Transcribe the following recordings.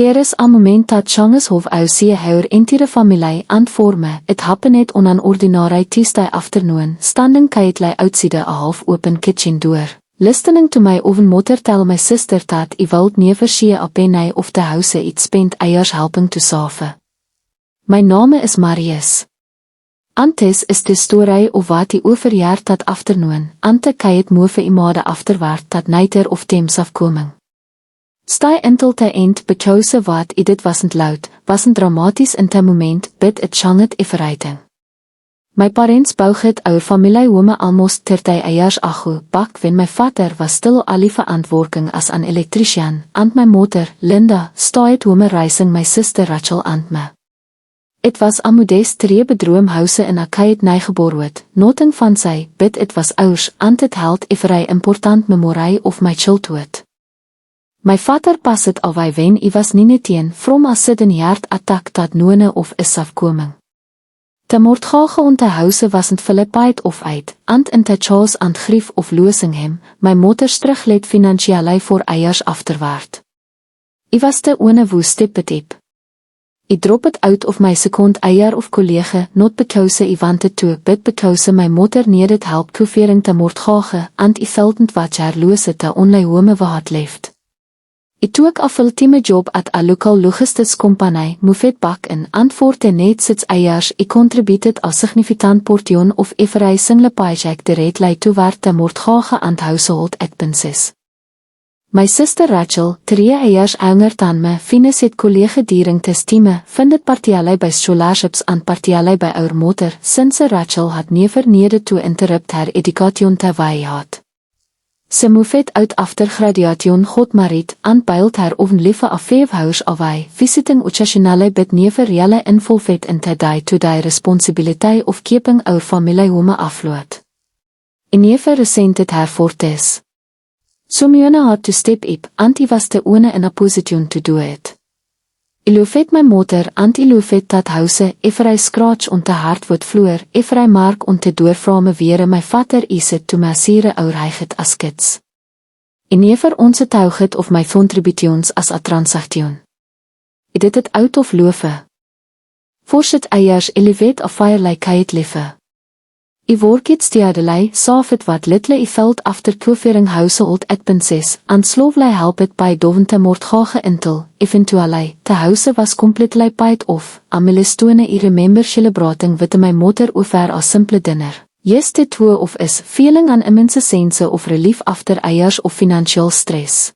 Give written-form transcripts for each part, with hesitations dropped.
Keer is a moment dat Changes hof see houer entire familie antvorme. It happened on an ordinary Tuesday afternoon, standing quietly outside a half-open kitchen door. Listening to my oven mother tell my sister that I wilt never see a penny of the house it spent eiers helping to save. My name is Marius. Antes is de story of wat I overjaar dat afternoon, ante kyk move imade afterwaard dat neiter of Thames afkoming. Stai intil te end because wat I dit wasn't loud, wasn't dramatisch in te moment, bid it changet everything. My parents bouw het our familie home almost 30 eiers ago, bak when my vader was still ali verantwoording as an electrician, and my moeder, Linda, stai het home reising my sister Rachel and me. It was a modest twee-bedroomhuise in a kyk nygeboorhoed, noting van sy, bid it was ours, and it held every important memory of my childhood. My vader pas het alwy wen I was nie teen, from a sudden heart attack dat none of is afkoming. De moordgage on te huise wasn't Philippite of uit, and in te Charles and grief of losing him, my moeders terugleid financiële voor eiers afterwaard. I was te one woe step. I drop it out of my second eier of collega, not because I wanted to, but because my mother needed help covering te moordgage, and I felt wat jalouse te only home we had left. I took a full-time job at a local logistics company, Moffett Back in, and for the net sits eiers, I contributed a significant portion of every single paycheck the red light toward the moordgage and household expenses. My sister Rachel, 3 eiers ouder dan me, finis het collega diering te stime, vind het partially by scholarships and partially by our moeder, since Rachel had never needed to interrupt her education terwijl hy had. Sy move het out after graduation got married, and built her own lieve a 5 house away, visiting occasionally but never really involved in the day-to-day responsibility of keeping our family home afloat. I never resented her for this. Someone had to step up, and I was the one in a position to do it. I loof het my moeder, and I loof het dat house, every scratch on the hardwood floor, every mark on the doorframe were my vader is it to massere our heiget as kids. I never onze tauget of my contributions as a transaction. I did it out of loofe. Voorsit eiers elevate a fire like het liefe. I work it steadily, save it what little I felt after covering household expenses, and slowly help it by dovente moordgage until, eventually, the house was completely paid off. A milestone I remember celebrating with my mother over a simple dinner. Yes, the two of us feeling an immense sense of relief after eiers of financial stress.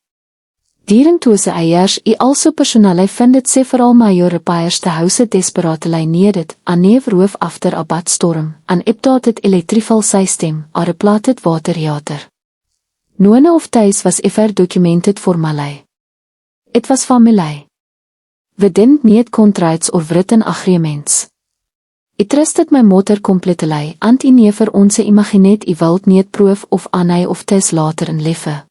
During those eiers, I also personally funded several major repairs the house desperately needed, a new roof after a bad storm, an updated electrical system, a replanted water heater. None of these was ever documented formally. It was family. We didn't need contracts or written agreements. I trusted my mother completely, and I never onze imagineerd I wilt niet proof of anai of tes later in leven.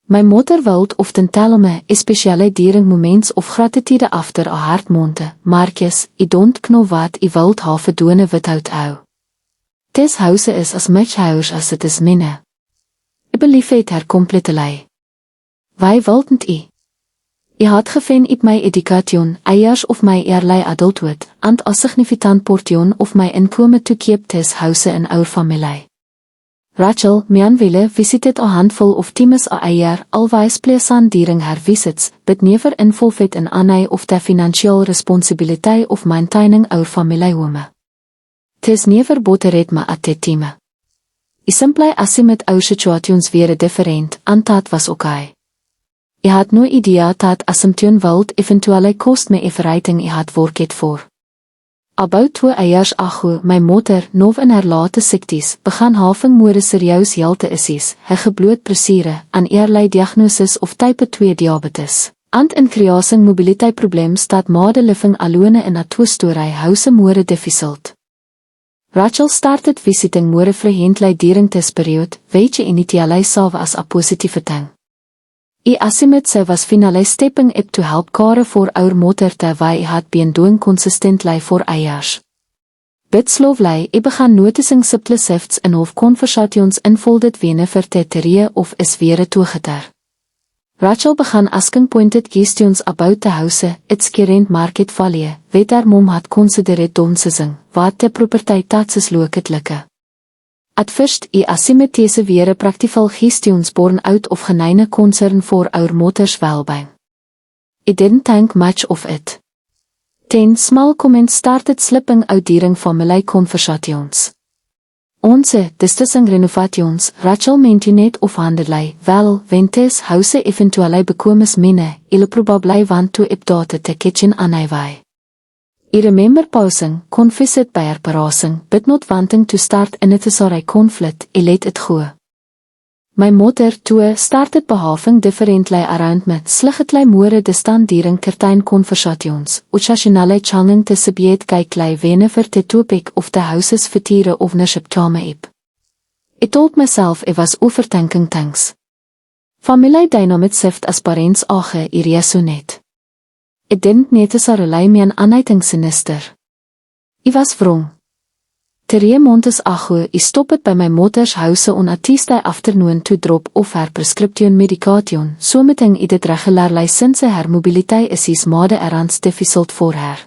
My mother wilt often tell me, especially during moments of gratitude after a hard month, Marcus, I don't know what I wilt have doen without you. This house is as much ours as it is mine. I believe it her completely. Why wiltn't I? I had gevind op my education, eiers of my early adulthood, and a significant portion of my income to keep this house in our family. Rachel, meanwille visited a handful of times a year, always pleasant during her visits, but never involved in any of the financial responsibility of maintaining our family home. Tis never bothered me at that time. I simply assumed our situations were different, and that was okay. I had no idea that assumption would eventually cost me everything I had worked for. About 2 eiers ago, my moeder, nog in haar late 60s, began having more serieus health issues, high blood pressure, and early diagnosis of type 2 diabetes, and increasing mobility problems that made living alone in a 2-story house more difficult. Rachel started visiting more frequently during this period, which initially saw as a positive thing. I assumed sy was finally stepping up to help care for our mother terwijl I had been doing consistently for years. But slowly, I began noticing subtle shifts in of conversations unfolded whenever the theory of is weer toegeter. Rachel began asking pointed questions about the house, its current market value, whether mom had considered downsizing, what the property taxes looked like. At first, I assumed these were practical questions born out of genuine concern for our mother's well-being. I didn't think much of it. Then small comments started slipping out during family conversations. Onze discussing renovations, Rachel meent net of handelij, wel, wentes huise eventually bekomes mine, ile probably want to update the kitchen anyway. I remember pausing, confessed by her pausing, but not wanting to start unnecessary conflict, I let it go. My mother, too, started behaving differently around me, slightly more distant during certain conversations, occasionally changing the subject quickly whenever the topic of the house's future ownership came up. I told myself I was overthinking things. Family dynamics shift as parents age, I resonate. It didn't necessarily mean anything sinister. I was wrong. 3 months ago, I stopped by my mother's house on a Tuesday afternoon to drop off her prescription medication, so meting I dit regularly since her mobility is made ergens difficult for her.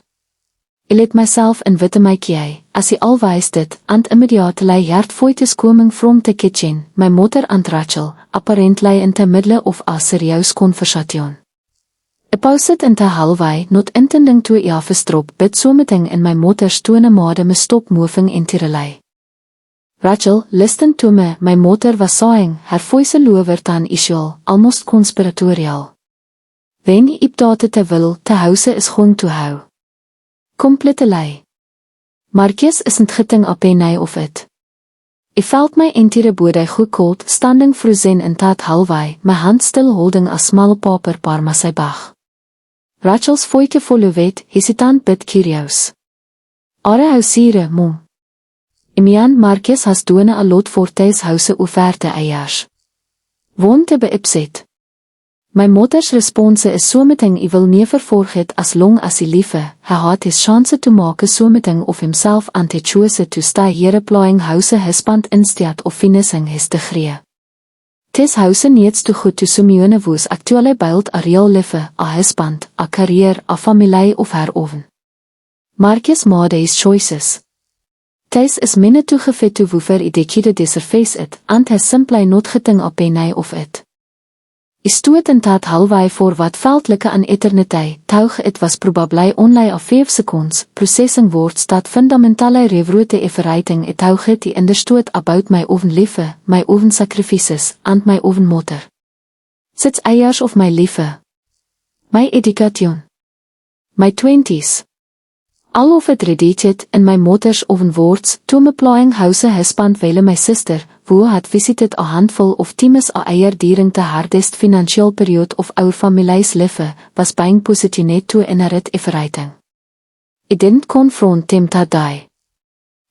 I let myself in witte my key, as I always did, and immediately heard voices coming from the kitchen, my mother and Rachel, apparently in the middle of a serious conversation. I paused in the hallway, not intending to eavesdrop, but something in my mother's tone made me stop moving entirely. Rachel, listen to me, my mother was saying, her voice lower than usual, almost conspiratorial. When I updated the will, the house is going to how. Completely. Marcus isn't getting a penny of it. I felt my entire body go cold, standing frozen in that hallway, my hand still holding a small paper parma bag. Rachel's voice followed, hesitant but curious. Are huisiere, mom? I mean, Marcus has done a lot for these house offerte eiers. Won't be upset. My mother's response is something I will never forget as long as I live. He had his chance to make something of himself and he chose to stay here applying house husband instead of finishing his degree. This house needs to go to Simeone who's actually built a real life, a husband, a career, a family of her own. Marcus made his choices. This is minne toegefit to whoever I decide deserves it, and has simply not getting a penny of it. I stood in that hallway for what felt like an eternity, though it was probably only a 5 seconds, processing words that fundamentally rewrote everything I thought I understood about my own life, my own sacrifices, and my own mother. 6 years of my life. My education. My 20s. All of it redited in my mother's own words, to me playing house husband while my sister, who had visited a handful of times a year during the hardest financial period of our family's life, was being positioned to inherit everything. I didn't confront them that day.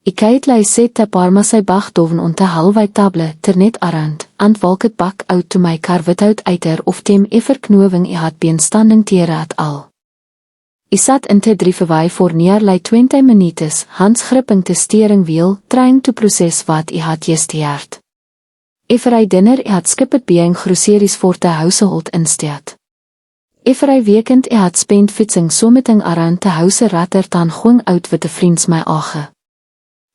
I kindly set the parma bag down on the hallway table, turn it around, and walked back out to my car without either of them ever knowing I had been standing there at all. I sat in the driveway for nearly 20 minutes, hands gripping the steering wheel, trying to process what I had just heard. Every dinner I had skipped buying groceries for the household instead. Every weekend I had spent fietsing something around the house rather than going out with the friends my age.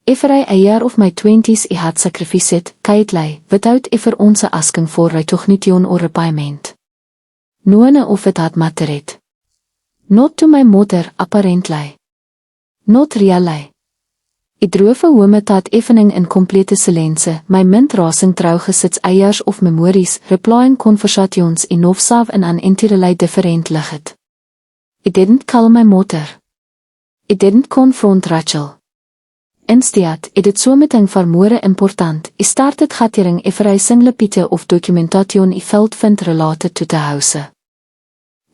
Every year of my 20s I had sacrificed, kindly, without ever once asking for recognition or repayment. None of it had mattered. Not to my mother, apparently. Not really. I drove home met that evening in complete silence, my mind racing through its eiers of memories, replying conversations in myself in an entirely different light. I didn't call my mother. I didn't confront Rachel. Instead, I did something far more important. I started gathering every single bit of documentation I felt related to the house.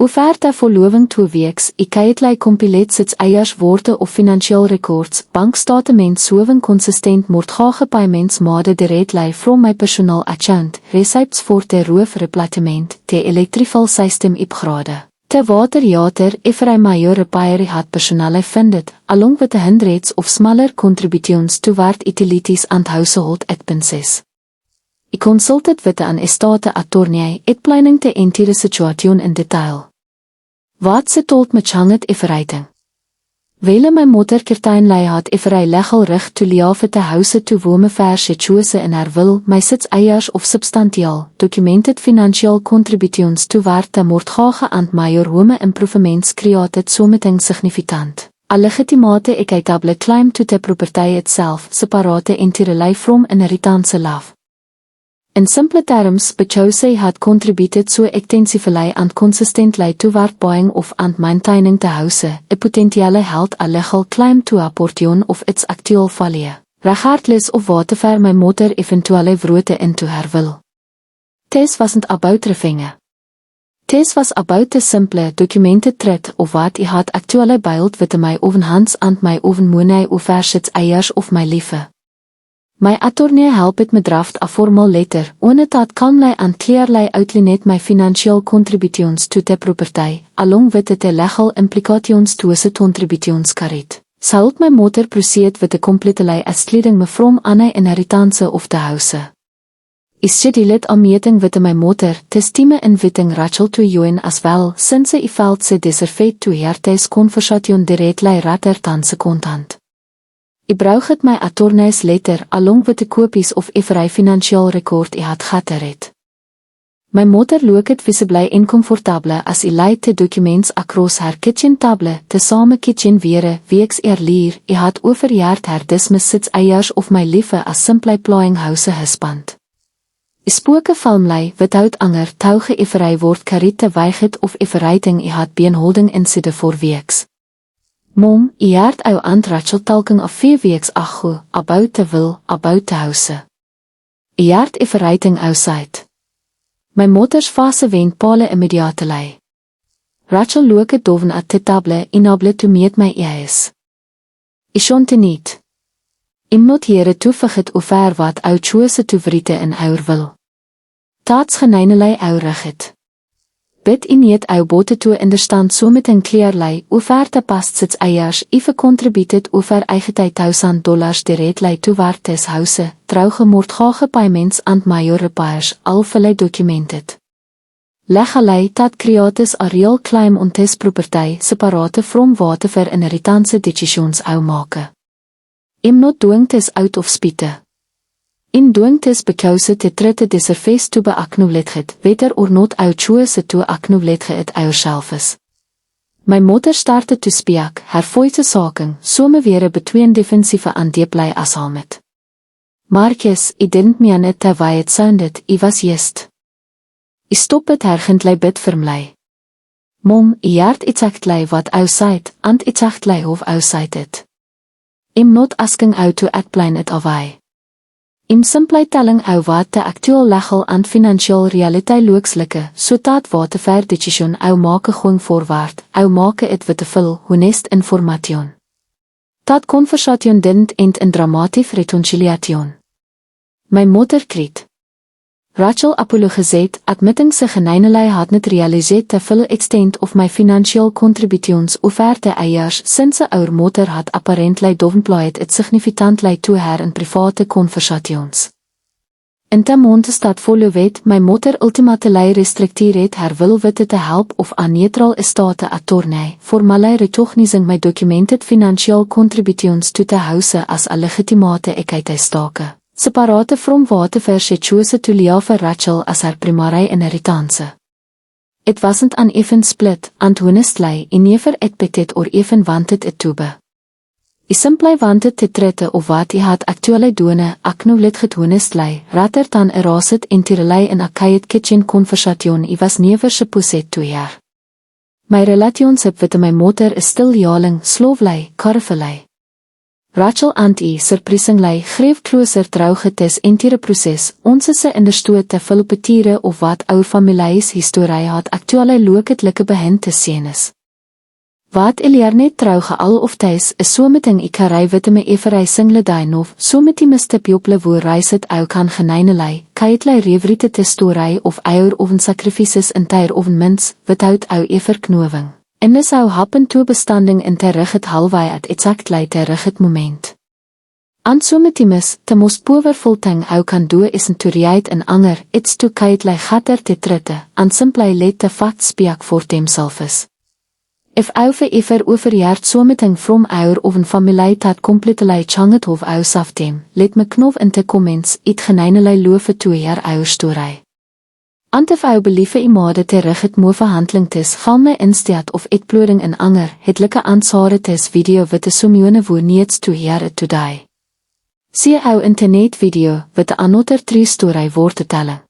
Over the following 2 weeks, I kindly compilate its eiers woorde of financial records, bankstatements showing consistent mortgage payments made directly from my personal account, receipts for the roof replacement, the electrical system upgrade, the water heater every major repair I had personally funded, along with the hundreds of smaller contributions toward utilities and household expenses. I consulted with an estate attorney, explaining the entire situation in detail. Wat ze told me changet everything. Wele my moeder kertuinlei had every legal recht to liave te huise to wome verse chose in haar wil, my sits eiers of substantieel, documented financial contributions to warte mortgage and major home improvements created something significant. A legitimate equitable claim to the property itself, separate entirely from inheritance love. In simple terms, Bechose had contributed so extensively and consistently toward buying of and maintaining the house, a potentially held a legal claim to a portion of its actual value, regardless of whatever my mother eventually wrote into her will. This wasn't about revenue. This was about the simple documented threat of what I had actually built with my own hands and my own money over its eiers of my life. My attorney helped me draft a formal letter, on it that calmly and clearly outlined my financial contributions to the property, along with the legal implications to the contributions carried. So helped my mother proceed with the completely excluding me from any inheritance of the house. I scheduled a meeting with my mother, this time inviting Rachel to join as well, since I felt she deserved to hear this conversation directly rather than the content. I braucht my attorney's letter along with the copies of every financial record I had gathered. My mother looked visibly uncomfortable as I laid the documents across her kitchen table, the same kitchen where weeks earlier I had overheard her dismiss its eiers of my life as simply playing house husband. I spoke calmly, without anger, touge every word karite weighed of everything I had been holding inside for weeks. Mom, I heard our Aunt Rachel talking of 4 weeks ago, about the will, about the house. I heard everything outside. My mother's face went pale immediately. Rachel looked down at the table, unable to meet my eyes. I shonte niet. I'm not here to forget over what our choose to write in our will. That's geneinelei our recht. Bid in niet ou bote to understand so met een clearly, over the past sits eiers, if contributed over $80,000 directly toward this house, trouge mortgage payments and major repairs, all fully documented. Legally that creates a real claim on this property, separate from whatever inheritance decisions ou make. I'm not doing this out of spite. I'm doing this because the threat deserves to be acknowledged, whether or not I choose to acknowledge it ourselves. My mother started to speak, her voice saking, some weer between defensive and deeply ashamed. Marcus, I didn't mean it the way it sounded, I was just. I stopped her gently bit firmly. Mom, I heard exactly what I said, and exactly how I said it. I'm not asking you to explain it away. I'm simply telling you what the actual legal and financial reality looks like, so that whatever decision you make going forward, you make it with the full, honest information. That conversation didn't end in dramatic reconciliation. My mother cried. Rachel apologized, admitting she geneinelei had not realized the full extent of my financial contributions over the years since our mother had apparently downplayed it significantly to her in private conversations. In the months that followed, my mother ultimately restricted her will with the help of a neutral estate attorney, formally recognizing my documented financial contributions to the house as a legitimate equitystake. Separate from whatever she chose to leave Rachel as her primary inheritance. It wasn't an even split, and honestly, I never expected or even wanted it to be. I simply wanted the truth of what I had actually done, acknowledged honestly, rather than erase it entirely in a quiet kitchen conversation I was never supposed to hear. My relationship with my mother is still yawning, slowly, carefully. Rachel and I surprisingly grew closer throughout this entire process, ons se understood the full picture of what our family's history had actually looked like behind the scenes. Wat learned throughout all of this is so meting ek ry with my every single day of, so met die mistepjople wo reis het ou kan geneinelei, kaitlei revrite the story of our own sacrifices in their own minds, without our ever knowing. En this zou happen to bestanding in terug het halway at exactly terug het moment. Ansometimus, te mos powervolting ou kan doe is en toeriheid in anger, iets toe kait lei gatter te tritte, an simplei let te vat spiak voor themselves. If ou vir ever overjaard someting from our of een familie tat completelei changet of ou saftem, let me knof in te comments, it geneinelei loofe toe jaar ou story. Antef ou beliefe imade terug het moe verhandeling tis, val my instead of et ploring in anger, het like ansare tis video witte somione woe niets toe jaar het today. See ou internet video, witte another true story word te telling.